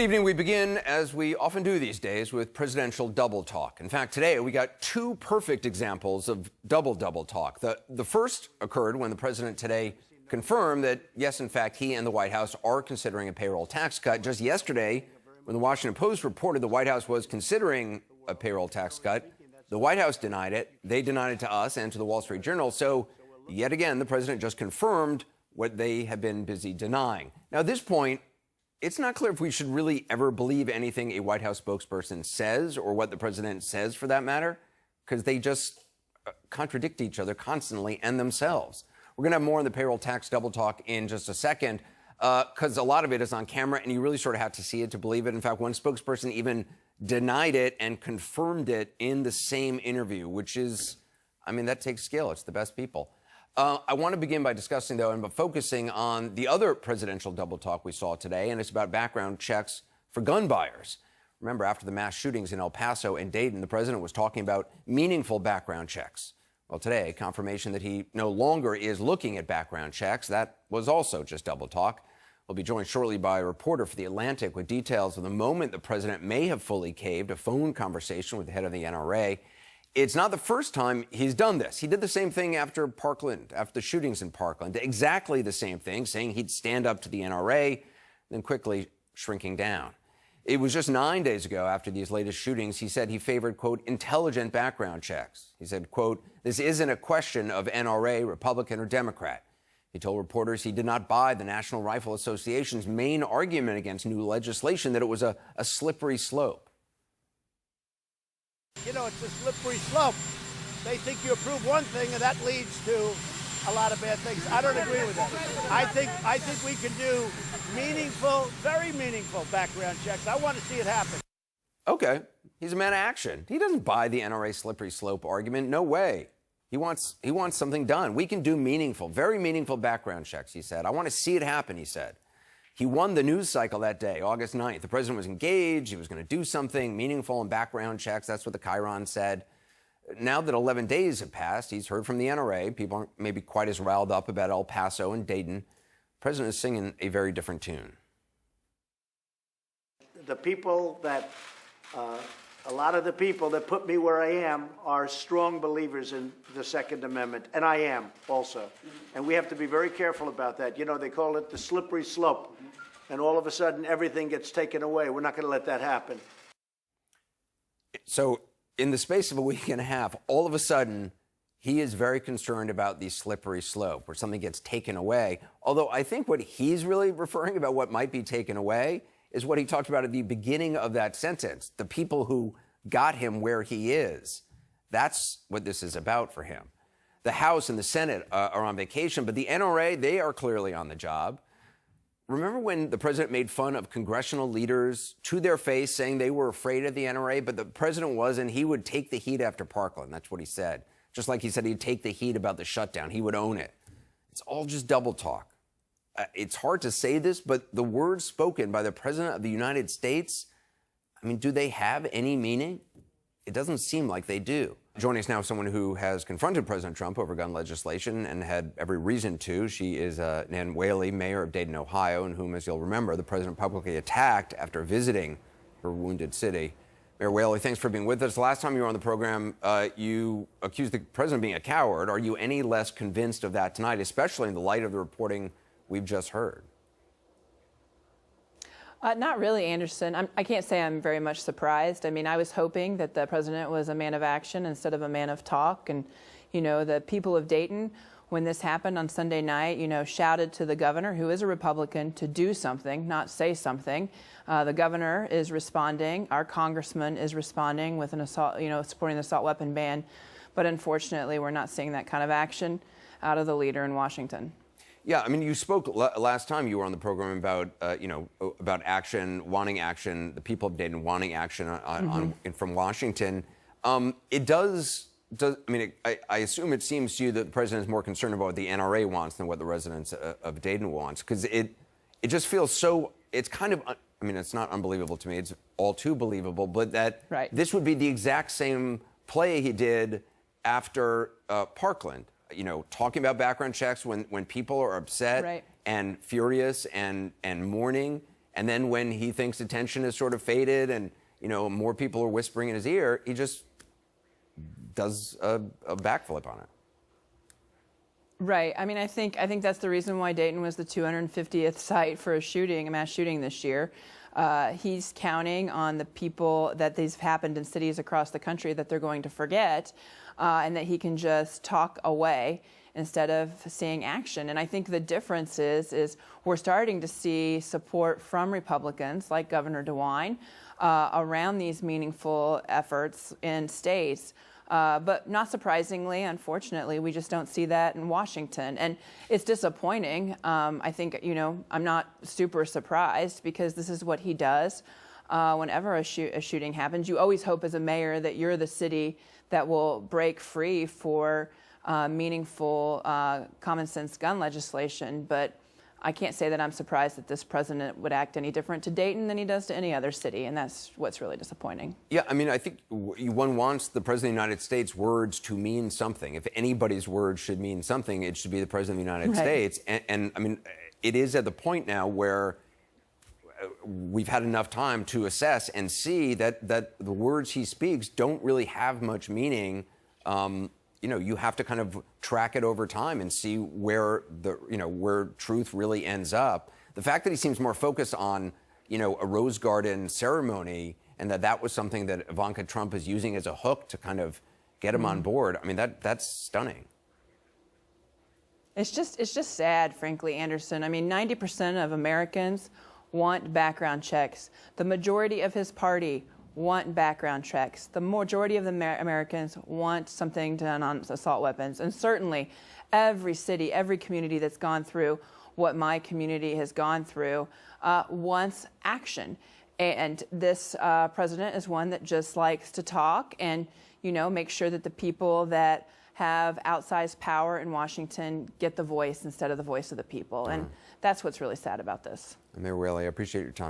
Good evening. We begin, as we often do these days, with presidential double talk. In fact, today we got two perfect examples of double talk. The first occurred when the president today confirmed that, yes, in fact, he and the White House are considering a payroll tax cut. Just yesterday, when the Washington Post reported the White House was considering a payroll tax cut, the White House denied it. They denied it to us and to the Wall Street Journal. So, yet again, the president just confirmed what they have been busy denying. Now, at this point, it's not clear if we should really ever believe anything a White House spokesperson says, or what the president says for that matter, because they just contradict each other constantly and themselves. We're going to have more on the payroll tax double talk in just a second, because a lot of it is on camera and you really sort of have to see it to believe it. In fact, one spokesperson even denied it and confirmed it in the same interview, which is, I mean, that takes skill. It's the best people. I want to begin by discussing, though, and focusing on the other presidential double talk we saw today, and it's about background checks for gun buyers. Remember, after the mass shootings in El Paso and Dayton, the president was talking about meaningful background checks. Well, today, confirmation that he no longer is looking at background checks. That was also just double talk. We'll be joined shortly by a reporter for The Atlantic with details of the moment the president may have fully caved, a phone conversation with the head of the NRA. It's not the first time he's done this. He did the same thing after Parkland, after the shootings in Parkland. Exactly the same thing, saying he'd stand up to the NRA, then quickly shrinking down. It was just 9 days ago after these latest shootings, he said he favored, quote, intelligent background checks. He said, quote, this isn't a question of NRA, Republican or Democrat. He told reporters he did not buy the National Rifle Association's main argument against new legislation, that it was a slippery slope. You know, it's a slippery slope. They think you approve one thing and that leads to a lot of bad things. I don't agree with that. I think we can do meaningful, very meaningful background checks. I want to see it happen. Okay. He's a man of action. He doesn't buy the NRA slippery slope argument. No way. He wants something done. We can do meaningful, very meaningful background checks, he said. I want to see it happen, he said. He won the news cycle that day, August 9th. The president was engaged. He was going to do something meaningful in background checks. That's what the Chiron said. Now that 11 days have passed, he's heard from the NRA. People aren't maybe quite as riled up about El Paso and Dayton. The president is singing a very different tune. The people that, a lot of the people that put me where I am are strong believers in the Second Amendment, and I am also. And we have to be very careful about that. You know, they call it the slippery slope, and all of a sudden everything gets taken away. We're not going to let that happen. So in the space of a week and a half, all of a sudden, he is very concerned about the slippery slope where something gets taken away. Although I think what he's really referring about what might be taken away is what he talked about at the beginning of that sentence, the people who got him where he is. That's what this is about for him. The House and the Senate are on vacation, but the NRA, they are clearly on the job. Remember when the president made fun of congressional leaders to their face, saying they were afraid of the NRA, but the president wasn't? He would take the heat after Parkland. That's what he said. Just like he said he'd take the heat about the shutdown. He would own it. It's all just double talk. It's hard to say this, but the words spoken by the president of the United States, I mean, do they have any meaning? It doesn't seem like they do. Joining us now is someone who has confronted President Trump over gun legislation and had every reason to. She is Nan Whaley, mayor of Dayton, Ohio, and whom, as you'll remember, the president publicly attacked after visiting her wounded city. Mayor Whaley, thanks for being with us. Last time you were on the program, you accused the president of being a coward. Are you any less convinced of that tonight, especially in the light of the reporting we've just heard? Not really, Anderson. I can't say I'm very much surprised. I mean, I was hoping that the president was a man of action instead of a man of talk. And, you know, the people of Dayton, when this happened on Sunday night, you know, shouted to the governor, who is a Republican, to do something, not say something. The governor is responding. Our congressman is responding with an assault, you know, supporting the assault weapon ban. But unfortunately, we're not seeing that kind of action out of the leader in Washington. Yeah, I mean, you spoke last time you were on the program about, about action, wanting action, the people of Dayton wanting action from Washington. It does. I mean, I assume it seems to you that the president is more concerned about what the NRA wants than what the residents of Dayton wants, because it just feels so. It's kind of. I mean, it's not unbelievable to me. It's all too believable, but that this would be the exact same play he did after Parkland. You know, talking about background checks when people are upset and furious and mourning, And then when he thinks attention has sort of faded and, more people are whispering in his ear, he just does a backflip on it. Right. I mean, I think that's the reason why Dayton was the 250th site for a mass shooting this year. He's counting on the people that these happened in cities across the country that they're going to forget, and that he can just talk away instead of seeing action. And I think the difference is we're starting to see support from Republicans like Governor DeWine around these meaningful efforts in states. But not surprisingly, unfortunately, we just don't see that in Washington. And it's disappointing. I think, I'm not super surprised because this is what he does. Whenever a shooting happens, you always hope as a mayor that you're the city that will break free for meaningful common sense gun legislation. But I can't say that I'm surprised that this president would act any different to Dayton than he does to any other city, and that's what's really disappointing. Yeah, I mean, I think one wants the President of the United States' words to mean something. If anybody's words should mean something, it should be the President of the United States. And I mean, it is at the point now where we've had enough time to assess and see that the words he speaks don't really have much meaning. You have to kind of track it over time and see where where truth really ends up. The fact that he seems more focused on, a Rose Garden ceremony and that was something that Ivanka Trump is using as a hook to kind of get him on board. I mean, that's stunning. It's just sad, frankly, Anderson. I mean, 90% of Americans want background checks. The majority of his party want background checks. The majority of the Americans want something done on assault weapons. And certainly every city, every community that's gone through what my community has gone through wants action. And this president is one that just likes to talk and, make sure that the people that have outsized power in Washington get the voice instead of the voice of the people. And that's what's really sad about this. Mayor Whaley, I appreciate your time.